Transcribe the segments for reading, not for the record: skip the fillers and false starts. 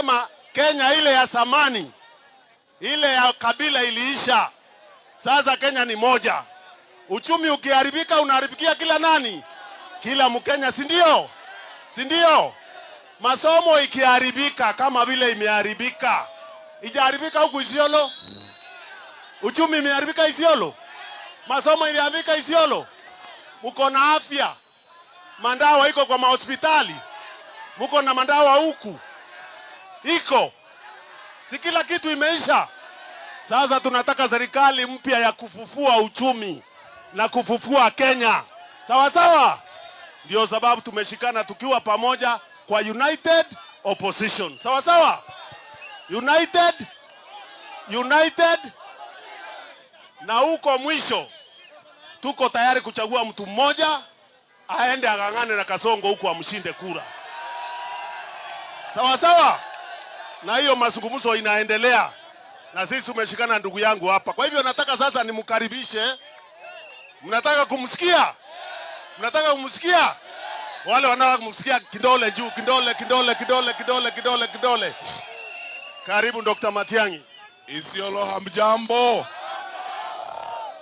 tunasema Kenya ile ya zamani, ile ya kabila iliisha. Sasa Kenya ni moja. Uchumi ukiharibika unaharibikia kila nani? Kila Mkenya, si ndio? Si ndio? Masomo ikiharibika kama vile imeharibika. Ijaharibika huku Isiolo. Uchumi imeharibika Isiolo. Masomo iliharibika Isiolo. Mko na afya. Mandawa iko kwa mahospitali. Mko na mandawa huku. Iko. Si kila kitu imeisha. Sasa tunataka serikali mpya ya kufufua uchumi na kufufua Kenya. Sawa sawa? Ndio sababu tumeshikana tukiwa pamoja kwa United Opposition. Sawa sawa? United. Na huko mwisho tuko tayari kuchagua mtu mmoja aende agangane na Kasongo huko amshinde kura. Sawa sawa? Na hiyo mazungumzo inaendelea. Na sisi tumeshikana ndugu yangu hapa. Kwa hivyo nataka sasa nimkaribishe. Mnataka kumsikia? Mnataka kumsikia? Wale wanataka kumsikia kidole juu, kidole. Karibu Dr. Matiang'i. Isiolo hamjambo.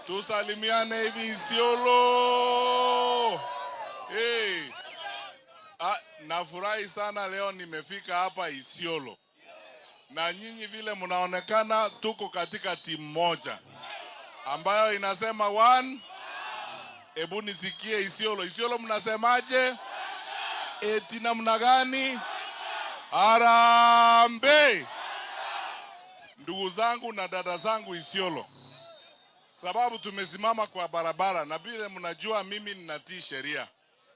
Tusalimiane hivi Isiolo. Hey. Nafurahi sana leo nimefika hapa Isiolo. Na nyinyi vile mnaonekana tuko katika timu moja ambayo inasema one. Ebu nisikie Isiolo. Isiolo mnasemaje? Eti namna gani? Harambee. Ndugu zangu na dada zangu Isiolo, sababu tumesimama kwa barabara na vile mnajua mimi ninatii sheria.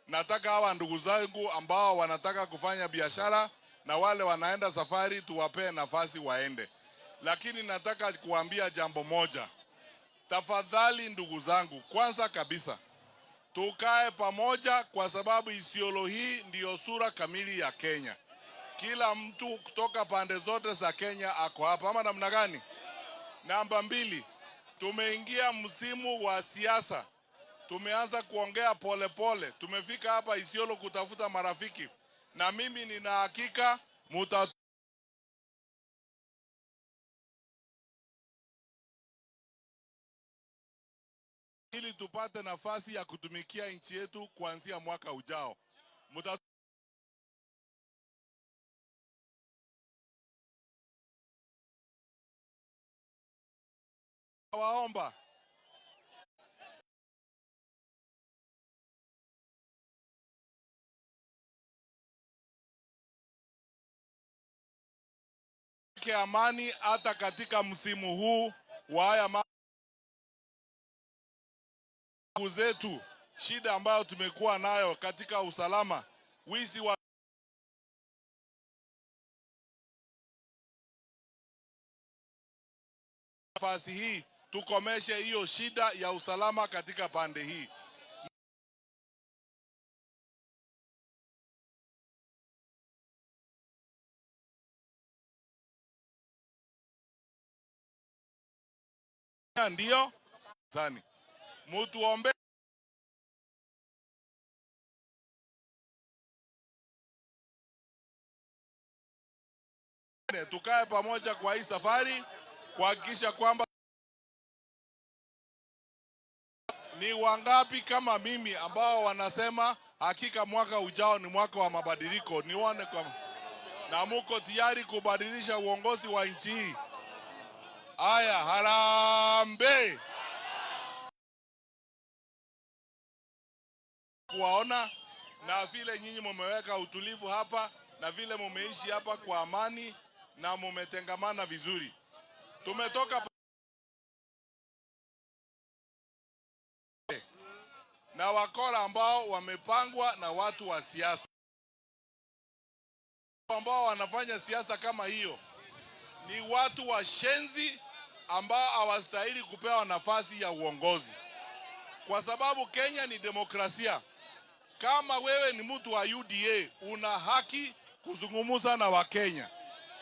Nataka hawa ndugu zangu ambao wanataka kufanya biashara na wale wanaenda safari tuwapee nafasi waende. Lakini nataka kuambia jambo moja. Tafadhali ndugu zangu, kwanza kabisa tukae pamoja kwa sababu Isiolo hii ndiyo sura kamili ya Kenya. Kila mtu kutoka pande zote za Kenya ako hapa, ama namna gani? Namba 2, tumeingia msimu wa siasa. Tumeanza kuongea pole. Tumefika hapa Isiolo kutafuta marafiki. Na mimi nina hakika ili tupate nafasi ya kutumikia nchi yetu kuanzia mwaka ujao. Waomba amani hata katika msimu huu wa haya zetu. Shida ambayo tumekuwa nayo katika usalama, wizi wa nafasi hii, tukomeshe hiyo shida ya usalama katika pande hii. Ndio sani mutuombe tukae pamoja kwa hii safari kuhakikisha kwamba ni wangapi kama mimi ambao wanasema hakika mwaka ujao ni mwaka wa mabadiliko. Nione kwa na muko tayari kubadilisha uongozi wa nchi hii. Aya, harambee. Kuwaona na vile nyinyi mumeweka utulivu hapa na vile mumeishi hapa kwa amani na mumetengamana vizuri. Tumetoka na wakora ambao wamepangwa na watu wa siasa ambao wanafanya siasa kama hiyo. Ni watu washenzi ambao hawastahili kupewa nafasi ya uongozi, kwa sababu Kenya ni demokrasia. Kama wewe ni mtu wa UDA una haki kuzungumza na Wakenya.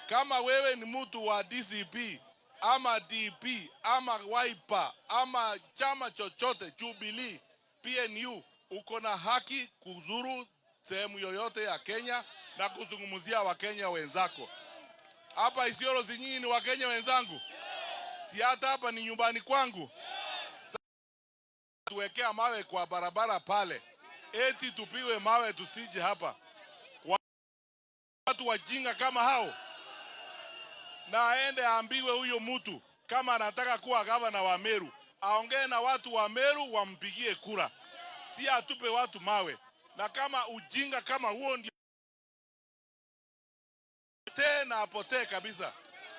Kama wewe ni mtu wa DCP ama DP ama Wiper ama chama chochote, Jubilee, PNU, uko na haki kuzuru sehemu yoyote ya Kenya na kuzungumzia Wakenya wenzako. Hapa Isiolo si nyinyi ni Wakenya wenzangu? Si hata hapa ni nyumbani kwangu? Tuwekea mawe kwa barabara pale, eti tupiwe mawe tusije hapa? Watu wajinga kama hao? Na aende aambiwe huyo mtu kama anataka kuwa gavana wa Meru, aongee na watu wa Meru wampigie kura, si atupe watu mawe. Na kama ujinga kama huo ndio tena apotee kabisa,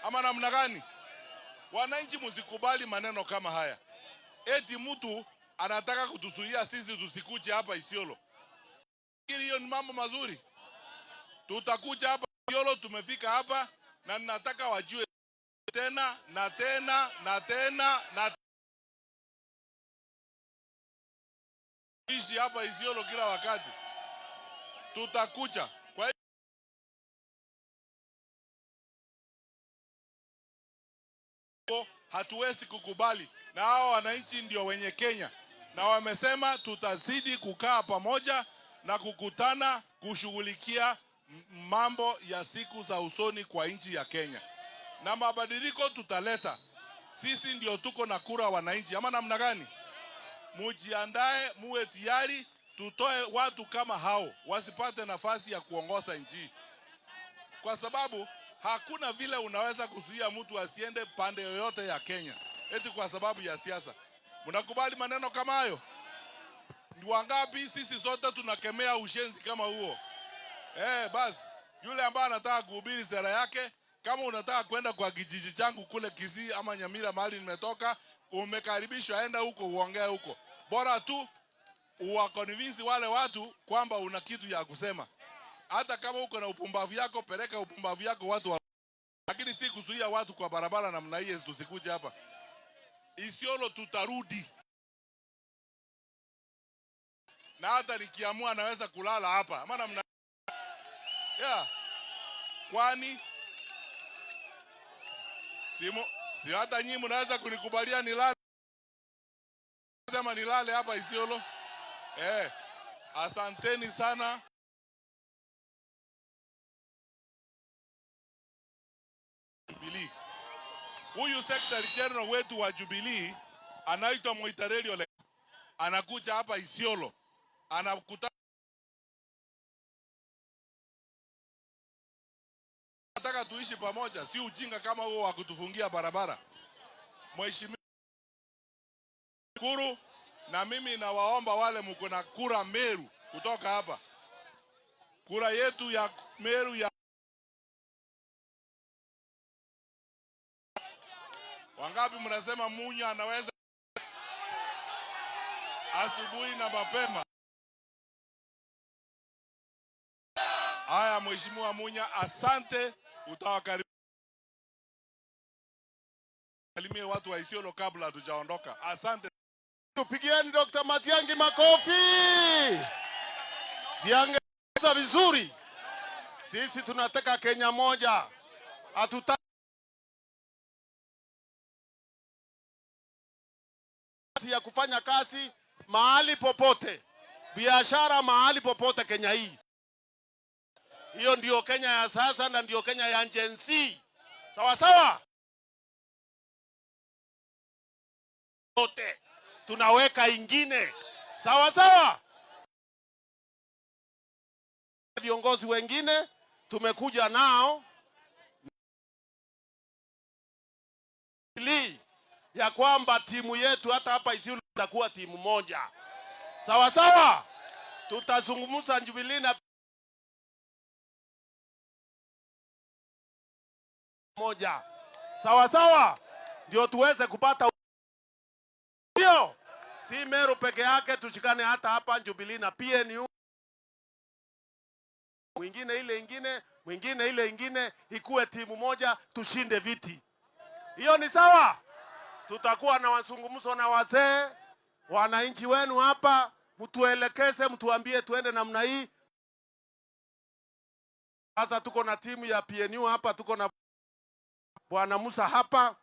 ama namna gani? Wananchi msikubali maneno kama haya, eti mtu anataka kutuzuia sisi tusikuje hapa Isiolo. Hiyo ni mambo mazuri? Tutakuja hapa Isiolo, tumefika hapa na ninataka wajue tena na tena na tena na ishi hapa Isiolo kila wakati. Tutakuja. Kwa hiyo hatuwezi kukubali, na hao wananchi ndio wenye Kenya, na wamesema tutazidi kukaa pamoja na kukutana kushughulikia mambo ya siku za usoni kwa nchi ya Kenya, na mabadiliko tutaleta. Sisi ndio tuko na kura wananchi, ama namna gani? Mujiandae, muwe tayari, tutoe watu kama hao wasipate nafasi ya kuongoza nchi, kwa sababu hakuna vile unaweza kuzuia mtu asiende pande yoyote ya Kenya eti kwa sababu ya siasa. Mnakubali maneno kama hayo? Ni wangapi sisi sote tunakemea ushenzi kama huo? Basi yule ambaye anataka kuhubiri sera yake, kama unataka kwenda kwa kijiji changu kule Kisii ama Nyamira mahali nimetoka, umekaribishwa, aenda huko uongee huko. Bora tu uwakonvince wale watu kwamba una kitu ya kusema. Hata kama uko na upumbavu yako, peleka upumbavu yako watu wa... Lakini si kuzuia watu kwa barabara namna hii tusikuje hapa. Isiolo tutarudi. Na hata nikiamua naweza kulala hapa. Maana mna... Kwani si hata nyinyi mnaweza kunikubalia nilale? Sema nilale hapa Isiolo? Asanteni sana. Jubilee. Huyu Secretary General wetu wa Jubilee anaitwa Moitarelio Ole. Anakuja hapa Isiolo. Anakutana, nataka tuishi pamoja, si ujinga kama huo wa kutufungia barabara. Mheshimiwa Kuru, na mimi nawaomba wale mko na kura Meru kutoka hapa, kura yetu ya Meru ya wangapi mnasema Munya anaweza asubuhi na mapema? Haya, Mheshimiwa Munya, asante. Utawakaribia watu wa Isiolo kabla hatujaondoka. Asante. Tupigieni Dr. Matiang'i makofi. Siangeza vizuri. Sisi tunataka Kenya moja. Hatutaki ya kufanya kazi mahali popote, biashara mahali popote Kenya hii. Hiyo ndio Kenya ya sasa na ndio Kenya ya Gen Z. Sawa sawa? Wote tunaweka ingine. Sawa sawa? Viongozi wengine tumekuja nao ya kwamba timu yetu hata hapa Isiolo itakuwa timu moja. Sawa sawa? Tutazungumza Jubilee na moja. Sawa sawa? Ndio tuweze kupata hiyo. Si Meru peke yake, tushikane hata hapa Jubilee na PNU. Mwingine ile ingine, mwingine ile ingine, ikuwe timu moja, tushinde viti. Hiyo ni sawa? Tutakuwa na mazungumzo na wazee, wananchi wenu hapa, mtuelekeze, mtuambie tuende namna hii. Sasa tuko na timu ya PNU hapa, tuko na Bwana Musa hapa.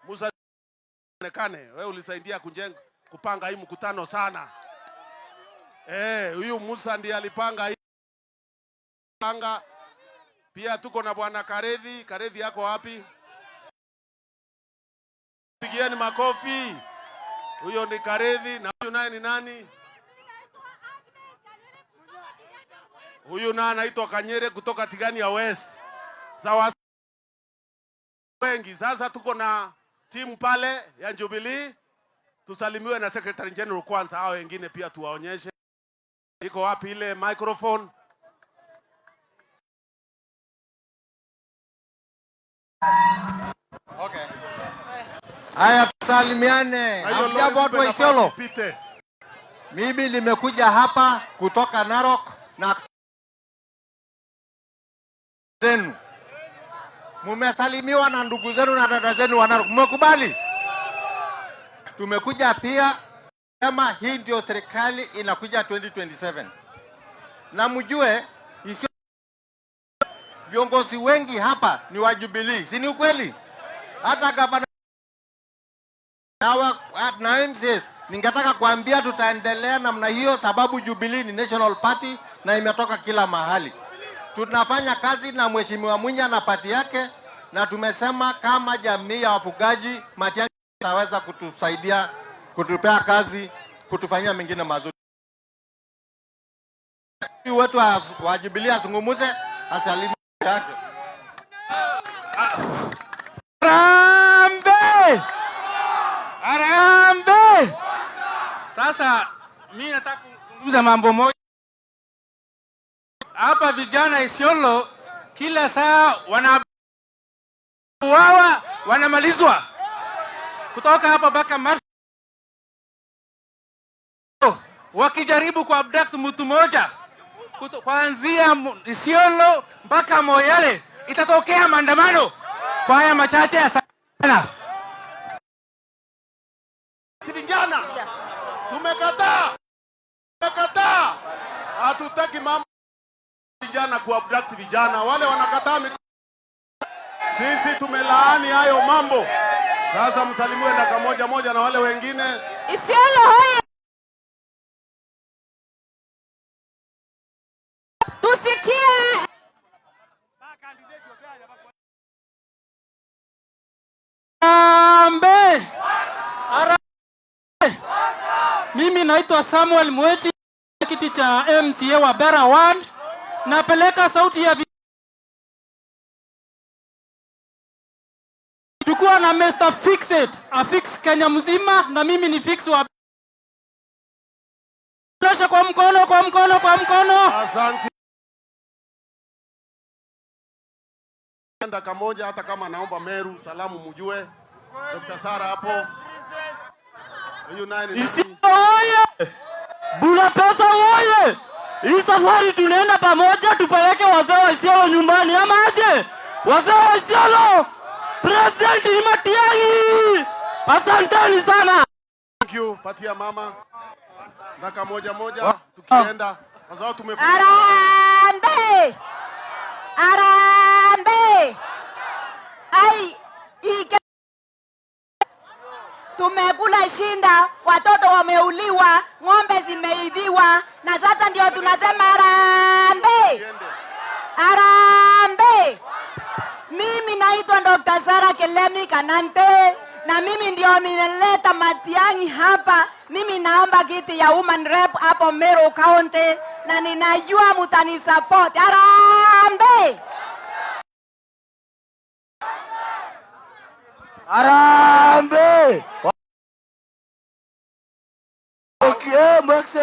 Musa onekane, wewe ulisaidia kupanga hii mkutano sana. Huyu Musa ndiye alipanga hii. Pia tuko na bwana Karedhi. Karedhi yako wapi? Pigieni makofi. Huyo ni Karedhi. Na huyu naye ni nani? Huyu naye anaitwa Kanyere kutoka Tigania West. Sawa wengi. Sasa tuko na timu pale ya Jubilee. Tusalimiwe na Secretary General kwanza, hao wengine pia tuwaonyeshe. Iko wapi ile microphone? Okay. Haya, tusalimiane. Hamjambo watu wa Isiolo. Mimi nimekuja hapa kutoka Narok na zenu. Mumesalimiwa na ndugu zenu na dada zenu wa Narok. Mmekubali? Tumekuja pia kama hii ndio serikali inakuja 2027. Na mjue viongozi wengi hapa ni wa Jubilee. Si ni ukweli? Hata gavana na MCS ningetaka kuambia tutaendelea namna hiyo, sababu Jubilee ni national party na imetoka kila mahali. Tunafanya kazi na Mheshimiwa Munya na pati yake, na tumesema kama jamii ya wafugaji Matiang'i ataweza kutusaidia, kutupea kazi, kutufanyia mengine mazuri. Wetu wa Jubilee azungumuze, asalimie yake. Arambe! Arambe! Sasa mimi nataka kuzungumza mambo moja. Hapa vijana Isiolo kila saa wanauawa, wanamalizwa. Kutoka hapa mpaka Mars wakijaribu ku abduct mtu mmoja. Kuanzia Isiolo mpaka Moyale itatokea maandamano. Kwa haya machache ya sana. Vijana tumekataa. Tumekataa. Hatutaki mambo vijana ku abduct vijana. Wale wanakataa. Sisi tumelaani hayo mambo. Sasa msalimiwe ndaka moja moja na wale wengine. Isiolo hoye. Tusikie. Arambe! Arambe! Mimi naitwa Samuel Mweti, kiti cha MCA wa Bera Ward. Napeleka sauti ya tukua na Mr. Fixit, afix Kenya mzima, na mimi ni fix wa kwa mkono, kwa mkono, kwa mkono. Asante. Ndaka moja hata kama naomba Meru, salamu mjue. Dr. Sara hapo. Huyu naye ni oye! Bula pesa oye! Hii safari tunaenda pamoja, tupeleke wazee wa Isiolo nyumbani ama aje? Wazee wa Isiolo! President Matiang'i! Asanteni sana. Thank you. Patia mama. Ndaka moja moja tukienda. Kwa sababu tumefuta. Arambe! Arambe! Ai, tumekula shinda, watoto wameuliwa, ng'ombe zimeibiwa, na sasa ndio tunasema arambe! Arambe! Mimi naitwa Dr. Sara Kelemi Kanante, na mimi ndio nimeleta Matiang'i hapa. Mimi naomba kiti ya woman rep hapo Meru County, na ninajua mtanisupport. Arambe! Arambe! Okay,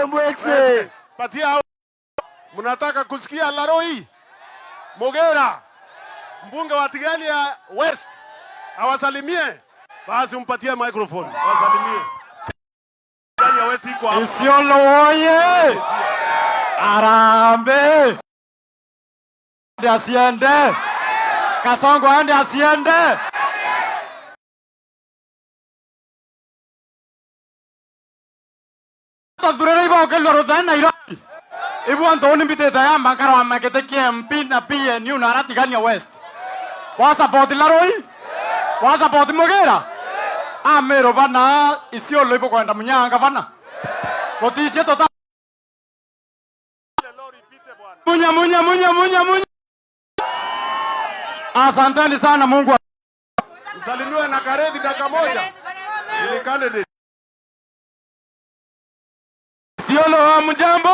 mwekse. Patia. Mnataka kusikia Laroi Mogera, mbunge wa Tigania West, awasalimie? Basi mpatie microphone, awasalimie. Tigania West iko hapa. Isiolo oye! Arambe! Ande asiende! Kasongo ande asiende! Tadurere iba okelo rodana Nairobi. Ibu Antoni mbiteta ya makaro amakete MP na PNU na Tigania West. Wa support Laroi? Wa support Mogera? Amero bana Isiolo ibo kwenda Munyanga bana. Botiche tota. Munya. asanteni sana. Mungu Msalimiwe na Karethi dakika moja. Ili candidate. Isiolo hamjambo.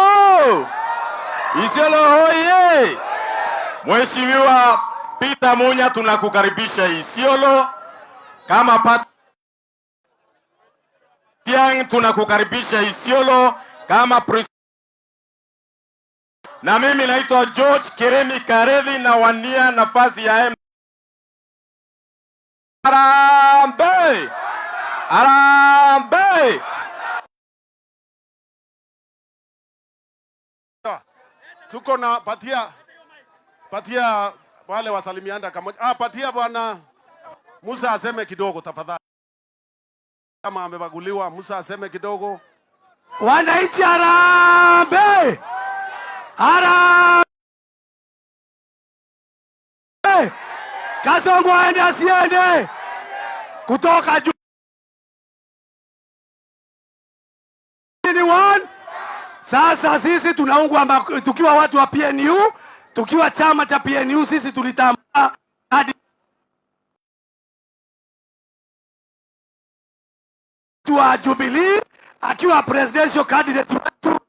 Isiolo hoye. Mheshimiwa Peter Munya, tunakukaribisha Isiolo kama Matiang'i, tunakukaribisha Isiolo kama na mimi naitwa George Keremi Karethi na wania nafasi ya Harambee! Harambee! Tuko na patia wale wasalimianda kamoja. Patia bwana Musa aseme kidogo tafadhali. Kama amebaguliwa, Musa aseme kidogo. Wananchi harambee! Harambee! Kasongo aende asiende kutoka juu. Sasa sisi tunaungwa tukiwa watu wa PNU, tukiwa chama cha PNU, sisi tulitambua hadi wa Jubilee akiwa presidential candidate wetu.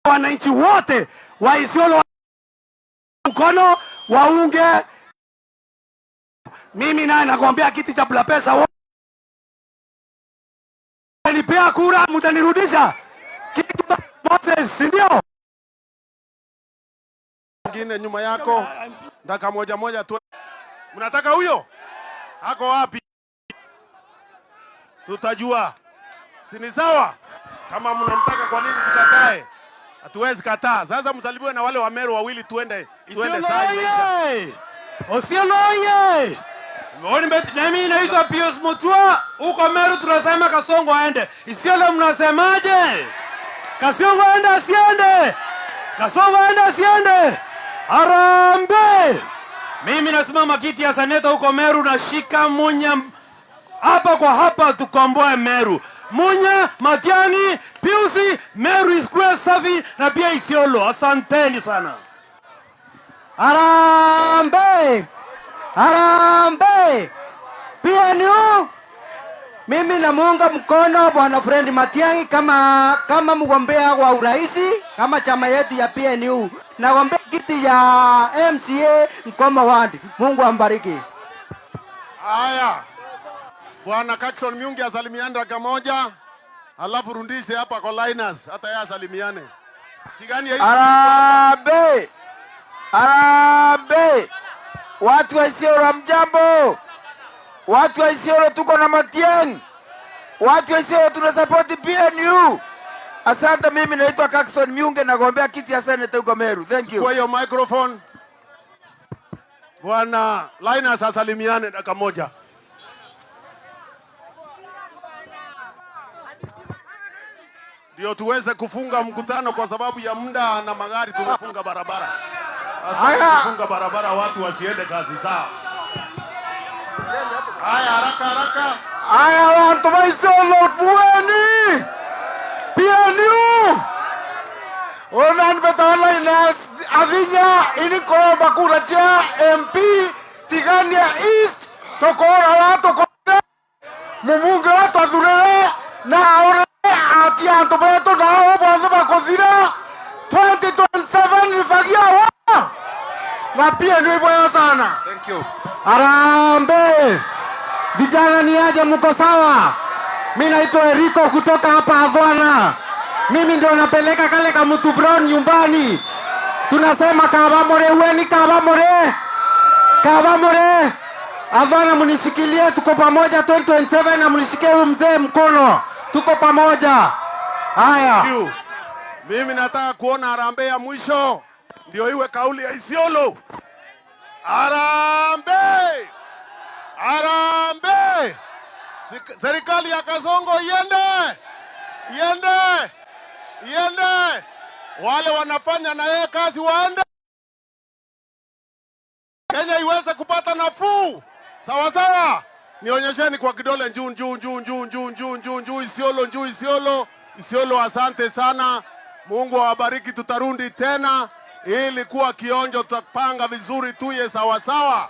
Wananchi wote wa Isiolo mkono waunge. Mimi naye nakwambia kiti cha pesa nipea kura, mtanirudisha kiti Moses, ndio ngine nyuma yako ndaka moja tu. Mnataka huyo hako wapi? Tutajua, si ni sawa? Kama mnamtaka, kwa nini tukatae? Hatuwezi kataa. Sasa msalimiwe na wale wa Meru wawili, tuende saa imeisha. Isiolo oye! Mimi naitwa Pius Mutua, huko Meru tunasema Kasongo aende. Isiolo mnasemaje? Kasongo aende asiende? Kasongo aende asiende? Harambee! Mimi nasimama kiti ya seneta huko Meru, nashika Munya hapa kwa hapa, tukomboe Meru. Munya, Matiang'i, Piusi, Meru isikue safi na pia Isiolo. Asanteni sana. Harambee! Harambee! PNU, mimi namuunga mkono bwana Fred Matiang'i kama mgombea wa uraisi kama chama yetu ya PNU. Nagombea kiti ya MCA Mkoma Ward. Mungu ambariki. Haya. Bwana Jackson Miungi asalimiane dakika moja. Alafu rundishe hapa kwa Linus hata yeye asalimiane. Tigani ya Harambee! Harambee! Watu wa Isiolo mjambo. Watu wa Isiolo tuko na Matiang'i. Watu wa Isiolo tunasupport PNU. Asante. Mimi naitwa Jackson Miungi, nagombea kiti ya Senate huko Meru. Thank you. Kwa hiyo microphone. Bwana Linus asalimiane dakika moja. Ndio tuweze kufunga mkutano, kwa sababu ya muda na magari tumefunga barabara. Tumefunga barabara, watu wasiende kazi sawa. Haya, haraka. Haya, watu wa Isiolo bueni. PNU. Onan betala Linus Adhinya iniko bakura cha MP Tigania East tokora watu kwa mumunge watu adhurere na ore ati antobeto na obo bakozira 2027 nifagia wa na PNU iboya sana. Thank you. Harambee! Vijana ni aje, mko sawa? Mimi naitwa Eriko kutoka hapa Avana. Mimi ndio napeleka kale kamutu brown nyumbani. Tunasema Kabamore, ueni Kabamore. Kabamore. Avana munishikilie, tuko pamoja 2027 na munishikie huyu mzee mkono. Tuko pamoja. Haya. Mimi nataka kuona harambee ya mwisho. Ndio iwe kauli ya Isiolo. Harambee! Harambee! Serikali ya Kasongo iende! Iende! Iende! Wale wanafanya na yeye kazi waende. Kenya iweze kupata nafuu. Sawa sawa. Nionyesheni kwa kidole njoo Isiolo. Isiolo, asante sana. Mungu awabariki, tutarundi tena. ili kuwa kionjo, tutapanga vizuri tuye sawasawa.